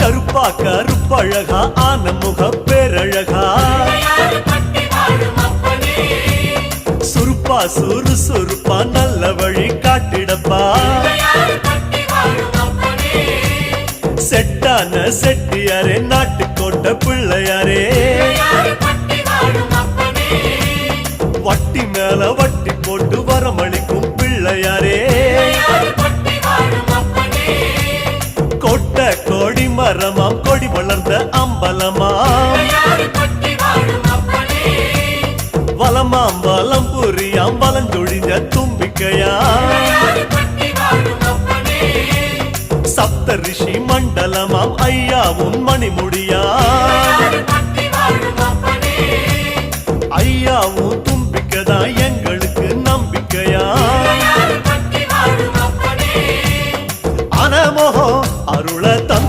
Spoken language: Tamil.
கருப்பா கருப்பழகா ஆன முக பேரழகா சுருப்பா சுறுசுறுப்பா நல்ல வழி காட்டிடப்பா செட்டான செட்டியாரே நாட்டுக்கோட்டை பிள்ளையாரே வட்டி மேல வட்டி போட்டு வரமளிக்கும் பிள்ளையாரே கொட்ட கொடி மரமாம் கொடி வளர்ந்த அம்பலமாம் வலமாம் வலம் புரியாம் வலஞ்சொழிஞ்ச தும்பிக்கையா சப்த ரிஷி மண்டலமாம் ஐயாவும் மணிமுடியா